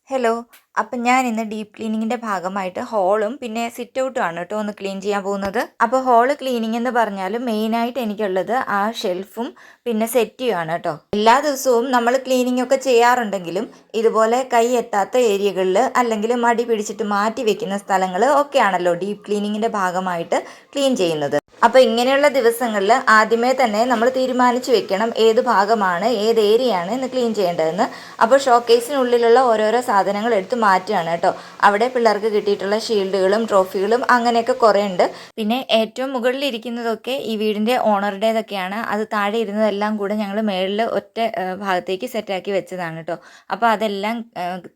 Hello. അപ്പം ഞാൻ ഇന്ന് ഡീപ്പ് ക്ലീനിങ്ങിൻ്റെ ഭാഗമായിട്ട് ഹോളും പിന്നെ സിറ്റ് ഔട്ടും ആണ് കേട്ടോ ഒന്ന് ക്ലീൻ ചെയ്യാൻ പോകുന്നത്. അപ്പോൾ ഹോള് ക്ലീനിങ് എന്ന് പറഞ്ഞാൽ മെയിനായിട്ട് എനിക്കുള്ളത് ആ ഷെൽഫും പിന്നെ സെറ്റിയും ആണ് കേട്ടോ. എല്ലാ ദിവസവും നമ്മൾ ക്ലീനിങ് ഒക്കെ ചെയ്യാറുണ്ടെങ്കിലും ഇതുപോലെ കൈ എത്താത്ത ഏരിയകളിൽ അല്ലെങ്കിൽ മടി പിടിച്ചിട്ട് മാറ്റി വെക്കുന്ന സ്ഥലങ്ങൾ ഒക്കെയാണല്ലോ ഡീപ്പ് ക്ലീനിങ്ങിൻ്റെ ഭാഗമായിട്ട് ക്ലീൻ ചെയ്യുന്നത്. അപ്പോൾ ഇങ്ങനെയുള്ള ദിവസങ്ങളിൽ ആദ്യമേ തന്നെ നമ്മൾ തീരുമാനിച്ചു വെക്കണം ഏത് ഭാഗമാണ് ഏത് ഏരിയയാണ് ഇന്ന് ക്ലീൻ ചെയ്യേണ്ടതെന്ന്. അപ്പോൾ ഷോക്കേസിനുള്ളിലുള്ള ഓരോരോ സാധനങ്ങൾ എടുത്ത് മാറ്റുകയാണ് കേട്ടോ. അവിടെ പിള്ളേർക്ക് കിട്ടിയിട്ടുള്ള ഷീൽഡുകളും ട്രോഫികളും അങ്ങനെയൊക്കെ കുറേ ഉണ്ട്. പിന്നെ ഏറ്റവും മുകളിലിരിക്കുന്നതൊക്കെ ഈ വീടിൻ്റെ ഓണറുടേതൊക്കെയാണ്. അത് താഴെ ഇരുന്നതെല്ലാം കൂടെ ഞങ്ങൾ മേളിൽ ഒറ്റ ഭാഗത്തേക്ക് സെറ്റാക്കി വെച്ചതാണ് കേട്ടോ. അപ്പോൾ അതെല്ലാം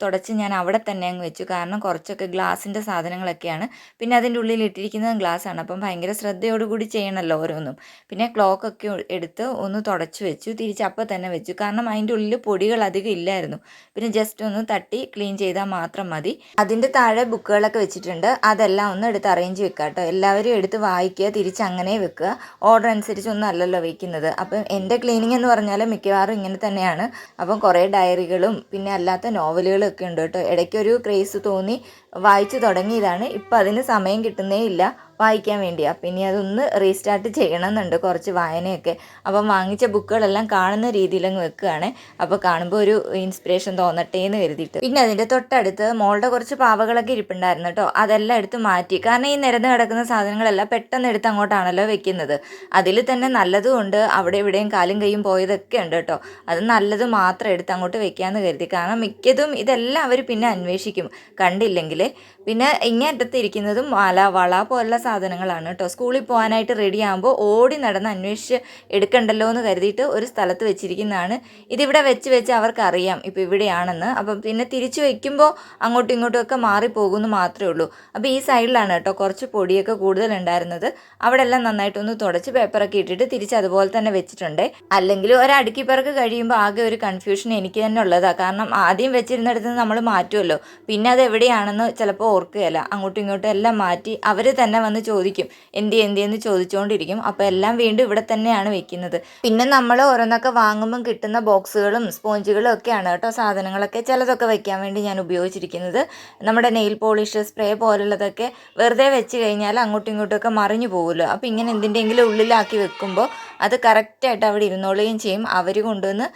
തുടച്ച് ഞാൻ അവിടെ തന്നെ അങ്ങ് വെച്ചു. കാരണം കുറച്ചൊക്കെ ഗ്ലാസിൻ്റെ സാധനങ്ങളൊക്കെയാണ്. പിന്നെ അതിൻ്റെ ഉള്ളിൽ ഇട്ടിരിക്കുന്നത് ഗ്ലാസ്സാണ്. അപ്പം ഭയങ്കര ശ്രദ്ധയോടുകൂടി ചെയ്യണമല്ലോ ഓരോന്നും. പിന്നെ ക്ലോക്കൊക്കെ എടുത്ത് ഒന്ന് തുടച്ച് വെച്ചു. തിരിച്ചപ്പം തന്നെ വെച്ചു. കാരണം അതിൻ്റെ ഉള്ളിൽ പൊടികൾ അധികം ഇല്ലായിരുന്നു. പിന്നെ ജസ്റ്റ് ഒന്ന് തട്ടി ക്ലീൻ ചെയ്താൽ മാത്രം മതി. അതിൻ്റെ താഴെ ബുക്കുകളൊക്കെ വെച്ചിട്ടുണ്ട്. അതെല്ലാം ഒന്ന് എടുത്ത് അറേഞ്ച് വെക്കുക കേട്ടോ. എല്ലാവരും എടുത്ത് വായിക്കുക, തിരിച്ച് അങ്ങനെ വെക്കുക. ഓർഡർ അനുസരിച്ചൊന്നും അല്ലല്ലോ വയ്ക്കുന്നത്. അപ്പം എൻ്റെ ക്ലീനിങ് എന്ന് പറഞ്ഞാൽ മിക്കവാറും ഇങ്ങനെ തന്നെയാണ്. അപ്പം കുറേ ഡയറികളും പിന്നെ അല്ലാത്ത നോവലുകളും ഒക്കെ ഉണ്ട് കേട്ടോ. ഇടയ്ക്കൊരു ക്രേസ് തോന്നി വായിച്ചു തുടങ്ങിയതാണ്. ഇപ്പം അതിന് സമയം കിട്ടുന്നേ ഇല്ല വായിക്കാൻ വേണ്ടി. അപ്പം ഇനി അതൊന്ന് റീസ്റ്റാർട്ട് ചെയ്യണമെന്നുണ്ട്, കുറച്ച് വായനയൊക്കെ. അപ്പം വാങ്ങിച്ച ബുക്കുകളെല്ലാം കാണുന്ന രീതിയിലങ്ങ് വെക്കുകയാണ്. അപ്പോൾ കാണുമ്പോൾ ഒരു ഇൻസ്പിറേഷൻ തോന്നട്ടെ എന്ന് കരുതിയിട്ട്. പിന്നെ അതിൻ്റെ തൊട്ടടുത്ത് മോളുടെ കുറച്ച് പാവകളൊക്കെ ഇരിപ്പുണ്ടായിരുന്നു കേട്ടോ. അതെല്ലാം എടുത്ത് മാറ്റി. കാരണം ഈ നിരന്ന് കിടക്കുന്ന സാധനങ്ങളെല്ലാം പെട്ടെന്ന് എടുത്ത് അങ്ങോട്ടാണല്ലോ വെക്കുന്നത്. അതിൽ തന്നെ നല്ലതും ഉണ്ട്, അവിടെ ഇവിടെയും കാലും കൈയും പോയതൊക്കെ ഉണ്ട് കേട്ടോ. അത് നല്ലത് മാത്രം എടുത്ത് അങ്ങോട്ട് വെക്കാമെന്ന് കരുതി. കാരണം മിക്കതും ഇതെല്ലാം അവർ പിന്നെ അന്വേഷിക്കും കണ്ടില്ലെങ്കിൽ. പിന്നെ ഇങ്ങേറ്റത്ത് ഇരിക്കുന്നതും വള പോലുള്ള സാധനങ്ങളാണ് കേട്ടോ. സ്കൂളിൽ പോകാനായിട്ട് റെഡി ആകുമ്പോൾ ഓടി നടന്ന് അന്വേഷിച്ച് എടുക്കണ്ടല്ലോ എന്ന് കരുതിയിട്ട് ഒരു സ്ഥലത്ത് വെച്ചിരിക്കുന്നതാണ്. ഇതിവിടെ വെച്ച് അവർക്കറിയാം ഇപ്പോൾ ഇവിടെയാണെന്ന്. അപ്പം പിന്നെ തിരിച്ചു വയ്ക്കുമ്പോൾ അങ്ങോട്ടും ഇങ്ങോട്ടും ഒക്കെ മാറിപ്പോകുമെന്ന് മാത്രമേ ഉള്ളൂ. അപ്പോൾ ഈ സൈഡിലാണ് കേട്ടോ കുറച്ച് പൊടിയൊക്കെ കൂടുതലുണ്ടായിരുന്നത്. അവിടെ എല്ലാം നന്നായിട്ടൊന്ന് തുടച്ച് പേപ്പറൊക്കെ ഇട്ടിട്ട് തിരിച്ച് അതുപോലെ തന്നെ വെച്ചിട്ടുണ്ട്. അല്ലെങ്കിൽ ഒരടുക്കിപ്പറക്ക് കഴിയുമ്പോൾ ആകെ ഒരു കൺഫ്യൂഷൻ എനിക്ക് തന്നെ ഉള്ളതാണ്. കാരണം ആദ്യം വെച്ചിരുന്നിടത്ത് നമ്മൾ മാറ്റുമല്ലോ, പിന്നെ അത് എവിടെയാണെന്ന് ചിലപ്പോൾ ഓർക്കുകയില്ല. അങ്ങോട്ടും ഇങ്ങോട്ടും എല്ലാം മാറ്റി അവർ തന്നെ വന്ന് ചോദിക്കും എന്തിയെന്ന് ചോദിച്ചുകൊണ്ടിരിക്കും. അപ്പോൾ എല്ലാം വീണ്ടും ഇവിടെ തന്നെയാണ് വെക്കുന്നത്. പിന്നെ നമ്മൾ ഓരോന്നൊക്കെ വാങ്ങുമ്പം കിട്ടുന്ന ബോക്സുകളും സ്പോഞ്ചുകളും ഒക്കെയാണ് കേട്ടോ സാധനങ്ങളൊക്കെ ചിലതൊക്കെ വെക്കാൻ വേണ്ടി ഞാൻ ഉപയോഗിച്ചിരിക്കുന്നത്. നമ്മുടെ നെയിൽ പോളിഷ് സ്പ്രേ പോലുള്ളതൊക്കെ വെറുതെ വെച്ച് കഴിഞ്ഞാൽ അങ്ങോട്ടും ഇങ്ങോട്ടുമൊക്കെ മറിഞ്ഞു പോകുമല്ലോ. അപ്പോൾ ഇങ്ങനെ എന്തിൻ്റെങ്കിലും ഉള്ളിലാക്കി വെക്കുമ്പോൾ അത് കറക്റ്റായിട്ട് അവിടെ ഇരുന്നോളുകയും ചെയ്യും. അവർ കൊണ്ടുവന്ന്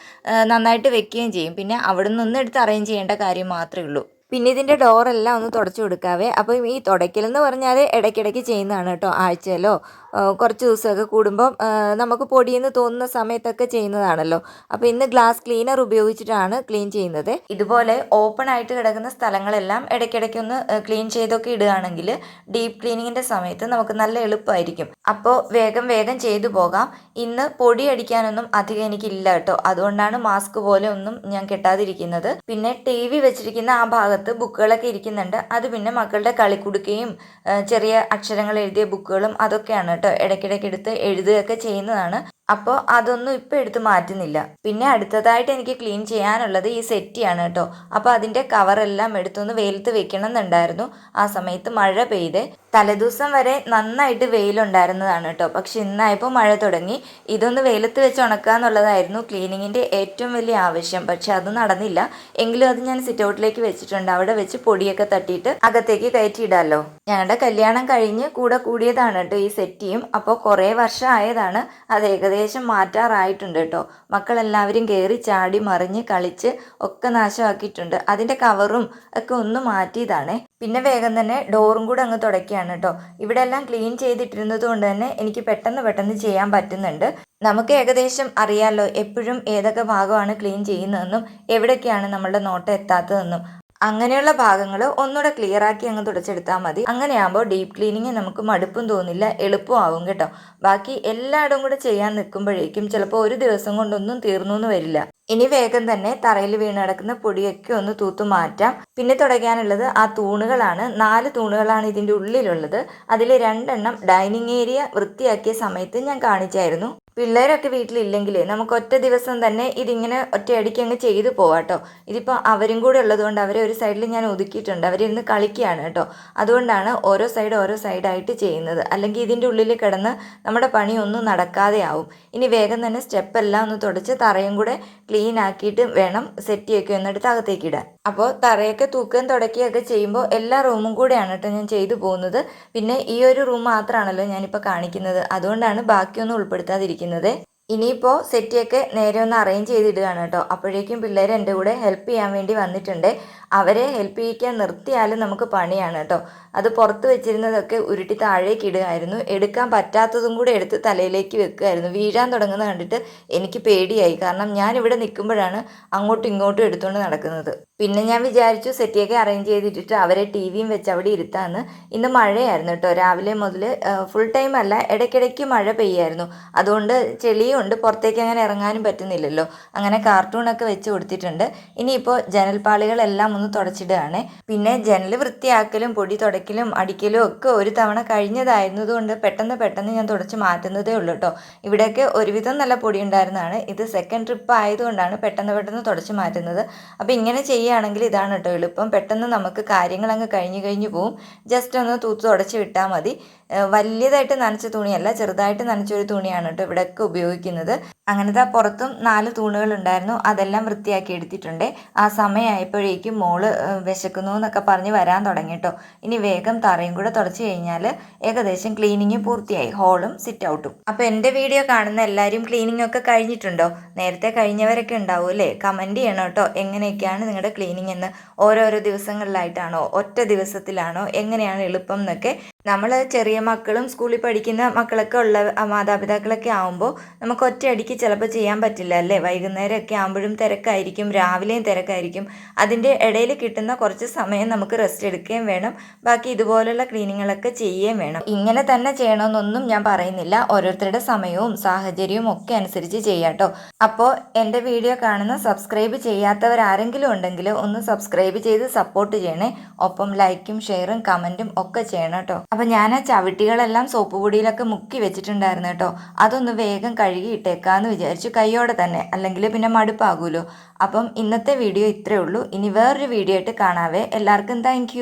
നന്നായിട്ട് വെക്കുകയും ചെയ്യും. പിന്നെ അവിടെ നിന്നൊന്നും എടുത്ത് അറേഞ്ച് ചെയ്യേണ്ട കാര്യം മാത്രമേ ഉള്ളൂ. പിന്നെ ഇതിൻ്റെ ഡോറെല്ലാം ഒന്ന് തുടച്ചു കൊടുക്കാവേ. അപ്പം ഈ തുടയ്ക്കലെന്ന് പറഞ്ഞാൽ ഇടയ്ക്കിടയ്ക്ക് ചെയ്യുന്നതാണ് കേട്ടോ. ആഴ്ചയിലോ കുറച്ച് ദിവസമൊക്കെ കൂടുമ്പം നമുക്ക് പൊടിയെന്ന് തോന്നുന്ന സമയത്തൊക്കെ ചെയ്യുന്നതാണല്ലോ. അപ്പോൾ ഇന്ന് ഗ്ലാസ് ക്ലീനർ ഉപയോഗിച്ചിട്ടാണ് ക്ലീൻ ചെയ്യുന്നത്. ഇതുപോലെ ഓപ്പൺ ആയിട്ട് കിടക്കുന്ന സ്ഥലങ്ങളെല്ലാം ഇടയ്ക്കിടയ്ക്കൊന്ന് ക്ലീൻ ചെയ്തൊക്കെ ഇടുകയാണെങ്കിൽ ഡീപ്പ് ക്ലീനിങ്ങിൻ്റെ സമയത്ത് നമുക്ക് നല്ല എളുപ്പമായിരിക്കും. അപ്പോൾ വേഗം ചെയ്തു പോകാം. ഇന്ന് പൊടി അടിക്കാനൊന്നും അധികം എനിക്കില്ല കേട്ടോ. അതുകൊണ്ടാണ് മാസ്ക് പോലെ ഒന്നും ഞാൻ കെട്ടാതിരിക്കുന്നത്. പിന്നെ TV വെച്ചിരിക്കുന്ന ആ ഭാഗത്ത് ബുക്കുകളൊക്കെ ഇരിക്കുന്നുണ്ട്. അത് പിന്നെ മക്കളുടെ കളിക്കുടുക്കയും ചെറിയ അക്ഷരങ്ങൾ എഴുതിയ ബുക്കുകളും അതൊക്കെയാണ് കേട്ടോ. ഇടയ്ക്കിടയ്ക്ക് എടുത്ത് എഴുതുകയൊക്കെ ചെയ്യുന്നതാണ്. അപ്പോൾ അതൊന്നും ഇപ്പോൾ എടുത്ത് മാറ്റുന്നില്ല. പിന്നെ അടുത്തതായിട്ട് എനിക്ക് ക്ലീൻ ചെയ്യാനുള്ളത് ഈ സെറ്റിയാണ് കേട്ടോ. അപ്പോൾ അതിൻ്റെ കവറെല്ലാം എടുത്തൊന്ന് വെയിലത്ത് വെക്കണം എന്നുണ്ടായിരുന്നു. ആ സമയത്ത് മഴ പെയ്തേ. തലേദിവസം വരെ നന്നായിട്ട് വെയിലുണ്ടായിരുന്നതാണ് കേട്ടോ. പക്ഷെ ഇന്നായപ്പോൾ മഴ തുടങ്ങി. ഇതൊന്ന് വെയിലത്ത് വെച്ച് ഉണക്കുക എന്നുള്ളതായിരുന്നു ക്ലീനിങ്ങിൻ്റെ ഏറ്റവും വലിയ ആവശ്യം. പക്ഷെ അത് നടന്നില്ല. എങ്കിലും അത് ഞാൻ സിറ്റ് ഔട്ടിലേക്ക് വെച്ചിട്ടുണ്ട്. അവിടെ വെച്ച് പൊടിയൊക്കെ തട്ടിയിട്ട് അകത്തേക്ക് കയറ്റിയിടാമല്ലോ. ഞങ്ങളുടെ കല്യാണം കഴിഞ്ഞ് കൂടിയതാണ് കേട്ടോ ഈ സെറ്റിയും. അപ്പോൾ കുറേ വർഷം ആയതാണ്. അത് ഏകദേശം മാറ്റാറായിട്ടുണ്ട് കേട്ടോ. മക്കളെല്ലാവരും കയറി ചാടി മറിഞ്ഞ് കളിച്ച് ഒക്കെ നാശമാക്കിയിട്ടുണ്ട്. അതിൻ്റെ കവറും ഒക്കെ ഒന്ന് മാറ്റിയതാണേ. പിന്നെ വേഗം തന്നെ ഡോറും കൂടെ അങ്ങ് തുടയ്ക്കുകയാണ് കേട്ടോ. ഇവിടെ എല്ലാം ക്ലീൻ ചെയ്തിട്ടിരുന്നത് കൊണ്ട് തന്നെ എനിക്ക് പെട്ടെന്ന് ചെയ്യാൻ പറ്റുന്നുണ്ട്. നമുക്ക് ഏകദേശം അറിയാമല്ലോ എപ്പോഴും ഏതൊക്കെ ഭാഗമാണ് ക്ലീൻ ചെയ്യുന്നതെന്നും എവിടേക്കാണ് നമ്മളുടെ നോട്ടം എത്താത്തതെന്നും. അങ്ങനെയുള്ള ഭാഗങ്ങൾ ഒന്നുകൂടെ ക്ലിയറാക്കി അങ്ങ് തുടച്ചെടുത്താൽ മതി. അങ്ങനെയാകുമ്പോൾ ഡീപ്പ് ക്ലീനിങ് നമുക്ക് മടുപ്പും തോന്നില്ല, എളുപ്പമാവും കേട്ടോ. ബാക്കി എല്ലായിടും കൂടെ ചെയ്യാൻ നിൽക്കുമ്പോഴേക്കും ചിലപ്പോൾ ഒരു ദിവസം കൊണ്ടൊന്നും തീർന്നു എന്ന് വരില്ല. ഇനി വേഗം തന്നെ തറയിൽ വീണ് കിടക്കുന്ന പൊടിയൊക്കെ ഒന്ന് തൂത്തു മാറ്റാം. പിന്നെ തുടയ്ക്കാനുള്ളത് ആ തൂണുകളാണ്. 4 തൂണുകളാണ് ഇതിൻ്റെ ഉള്ളിലുള്ളത്. അതിൽ 2 ഡൈനിങ് ഏരിയ വൃത്തിയാക്കിയ സമയത്ത് ഞാൻ കാണിച്ചായിരുന്നു. പിള്ളേരൊക്കെ വീട്ടിലില്ലെങ്കിൽ നമുക്ക് ഒറ്റ ദിവസം തന്നെ ഇതിങ്ങനെ ഒറ്റയടിക്ക് അങ്ങ് ചെയ്തു പോവാട്ടോ. ഇതിപ്പോൾ അവരും കൂടെ ഉള്ളതുകൊണ്ട് അവരെ ഒരു സൈഡിൽ ഞാൻ ഒതുക്കിയിട്ടുണ്ട്. അവരിരുന്ന് കളിക്കുകയാണ് കേട്ടോ. അതുകൊണ്ടാണ് ഓരോ സൈഡായിട്ട് ചെയ്യുന്നത്. അല്ലെങ്കിൽ ഇതിൻ്റെ ഉള്ളിൽ കിടന്ന് നമ്മുടെ പണിയൊന്നും നടക്കാതെ ആവും. ഇനി വേഗം തന്നെ സ്റ്റെപ്പെല്ലാം ഒന്ന് തുടച്ച് തറയും കൂടെ ക്ലീൻ ആക്കിയിട്ട് വേണം സെറ്റ് ചെയ്യൊക്കെ ഒന്നെടുത്ത് അകത്തേക്ക് ഇടാൻ. അപ്പോൾ തറയൊക്കെ തൂക്കുകയും തുടയ്ക്കുകയൊക്കെ ചെയ്യുമ്പോൾ എല്ലാ റൂമും കൂടെയാണ് കേട്ടോ ഞാൻ ചെയ്തു പോകുന്നത്. പിന്നെ ഈ ഒരു റൂം മാത്രമാണല്ലോ ഞാനിപ്പോൾ കാണിക്കുന്നത്, അതുകൊണ്ടാണ് ബാക്കിയൊന്നും ഉൾപ്പെടുത്താതിരിക്കുന്നത്. ഇനിയിപ്പോൾ സെറ്റിയൊക്കെ നേരെ ഒന്ന് അറേഞ്ച് ചെയ്തിടുകയാണ് കേട്ടോ. അപ്പോഴേക്കും പിള്ളേർ എൻ്റെ കൂടെ ഹെൽപ്പ് ചെയ്യാൻ വേണ്ടി വന്നിട്ടുണ്ട്. അവരെ ഹെൽപ്പ് ചെയ്യിക്കാൻ നിർത്തിയാലും നമുക്ക് പണിയാണ് കേട്ടോ. അത് പുറത്ത് വെച്ചിരുന്നതൊക്കെ ഉരുട്ടി താഴേക്ക് ഇടുകയായിരുന്നു. എടുക്കാൻ പറ്റാത്തതും കൂടെ എടുത്ത് തലയിലേക്ക് വെക്കുമായിരുന്നു. വീഴാൻ തുടങ്ങുന്നത് കണ്ടിട്ട് എനിക്ക് പേടിയായി. കാരണം ഞാനിവിടെ നിൽക്കുമ്പോഴാണ് അങ്ങോട്ടും ഇങ്ങോട്ടും എടുത്തുകൊണ്ട് നടക്കുന്നത്. പിന്നെ ഞാൻ വിചാരിച്ചു സെറ്റിയൊക്കെ അറേഞ്ച് ചെയ്തിട്ടിട്ട് അവരെ ടി വിയും വെച്ച് അവിടെ ഇരുത്താമെന്ന്. ഇന്ന് മഴയായിരുന്നു കേട്ടോ. രാവിലെ മുതൽ ഫുൾ ടൈം അല്ല, ഇടയ്ക്കിടയ്ക്ക് മഴ പെയ്യായിരുന്നു. അതുകൊണ്ട് ചെളിയും ഉണ്ട്, പുറത്തേക്ക് അങ്ങനെ ഇറങ്ങാനും പറ്റുന്നില്ലല്ലോ. അങ്ങനെ കാർട്ടൂണൊക്കെ വെച്ച് കൊടുത്തിട്ടുണ്ട്. ഇനിയിപ്പോൾ ജനൽപ്പാളികളെല്ലാം ഒന്ന് തുടച്ചിടുകയാണ്. പിന്നെ ജനൽ വൃത്തിയാക്കലും പൊടി തുടയ്ക്കലും അടിക്കലും ഒക്കെ ഒരു തവണ കഴിഞ്ഞതായിരുന്നതുകൊണ്ട് പെട്ടെന്ന് ഞാൻ തുടച്ച് മാറ്റുന്നതേ ഉള്ളൂ കേട്ടോ. ഇവിടെയൊക്കെ ഒരുവിധം നല്ല പൊടി ഉണ്ടായിരുന്നതാണ്. ഇത് സെക്കൻഡ് ട്രിപ്പ് ആയതുകൊണ്ടാണ് പെട്ടെന്ന് തുടച്ച് മാറ്റുന്നത്. അപ്പോൾ ഇങ്ങനെ ചെയ്യുകയാണെങ്കിൽ ഇതാണ് കേട്ടോ എളുപ്പം. പെട്ടെന്ന് നമുക്ക് കാര്യങ്ങൾ അങ്ങ് കഴിഞ്ഞു പോവും. ജസ്റ്റ് ഒന്ന് തൂത്ത് തുടച്ച് വിട്ടാൽ മതി. വലിയതായിട്ട് നനച്ച തുണിയല്ല, ചെറുതായിട്ട് നനച്ചൊരു തുണിയാണ് കേട്ടോ ഇവിടെയൊക്കെ ഉപയോഗിക്കുന്നത്. അങ്ങനത്തെ പുറത്തും 4 തൂണുകൾ ഉണ്ടായിരുന്നു, അതെല്ലാം വൃത്തിയാക്കി എടുത്തിട്ടുണ്ട്. ആ സമയമായപ്പോഴേക്കും മോള് വിശക്കുന്നു എന്നൊക്കെ പറഞ്ഞ് വരാൻ തുടങ്ങി കേട്ടോ. ഇനി വേഗം തറയും കൂടെ തുടച്ച് കഴിഞ്ഞാൽ ഏകദേശം ക്ലീനിങ് പൂർത്തിയായി, ഹോളും സിറ്റ് ഔട്ടും. അപ്പോൾ എൻ്റെ വീഡിയോ കാണുന്ന എല്ലാവരും ക്ലീനിങ് ഒക്കെ കഴിഞ്ഞിട്ടുണ്ടോ? നേരത്തെ കഴിഞ്ഞവരൊക്കെ ഉണ്ടാവും അല്ലേ? കമൻറ്റ് ചെയ്യണം കേട്ടോ. എങ്ങനെയൊക്കെയാണ് നിങ്ങളുടെ ക്ലീനിങ് എന്ന്? ഓരോരോ ദിവസങ്ങളിലായിട്ടാണോ, ഒറ്റ ദിവസത്തിലാണോ, എങ്ങനെയാണ് എളുപ്പം എന്നൊക്കെ. നമ്മൾ ചെറിയ മക്കളും സ്കൂളിൽ പഠിക്കുന്ന മക്കളൊക്കെ ഉള്ള മാതാപിതാക്കളൊക്കെ ആകുമ്പോൾ നമുക്ക് ഒറ്റയടിക്ക് ചിലപ്പോൾ ചെയ്യാൻ പറ്റില്ല അല്ലേ? വൈകുന്നേരമൊക്കെ ആകുമ്പോഴും തിരക്കായിരിക്കും, രാവിലെയും തിരക്കായിരിക്കും. അതിൻ്റെ ഇടയിൽ കിട്ടുന്ന കുറച്ച് സമയം നമുക്ക് റെസ്റ്റ് എടുക്കുകയും വേണം, ബാക്കി ഇതുപോലുള്ള ക്ലീനിങ്ങുകളൊക്കെ ചെയ്യുകയും വേണം. ഇങ്ങനെ തന്നെ ചെയ്യണമെന്നൊന്നും ഞാൻ പറയുന്നില്ല, ഓരോരുത്തരുടെ സമയവും സാഹചര്യവും ഒക്കെ അനുസരിച്ച് ചെയ്യാം കേട്ടോ. അപ്പോൾ എൻ്റെ വീഡിയോ കാണുന്ന സബ്സ്ക്രൈബ് ചെയ്യാത്തവരാരെങ്കിലും ഉണ്ടെങ്കിൽ ഒന്ന് സബ്സ്ക്രൈബ് ചെയ്ത് സപ്പോർട്ട് ചെയ്യണേ. ഒപ്പം ലൈക്കും ഷെയറും കമൻറ്റും ഒക്കെ ചെയ്യണം കേട്ടോ. അപ്പം ഞാൻ ആ ചവിട്ടികളെല്ലാം സോപ്പ് പൊടിയിലൊക്കെ മുക്കി വെച്ചിട്ടുണ്ടായിരുന്നു കേട്ടോ. അതൊന്ന് വേഗം കഴുകി ഇട്ടേക്കാമെന്ന് വിചാരിച്ചു, കൈയോടെ തന്നെ, അല്ലെങ്കിൽ പിന്നെ മടുപ്പാകുമല്ലോ. അപ്പം ഇന്നത്തെ വീഡിയോ ഇത്രയേ ഉള്ളൂ. ഇനി വേറൊരു വീഡിയോ ആയിട്ട് കാണാവേ. എല്ലാവർക്കും താങ്ക്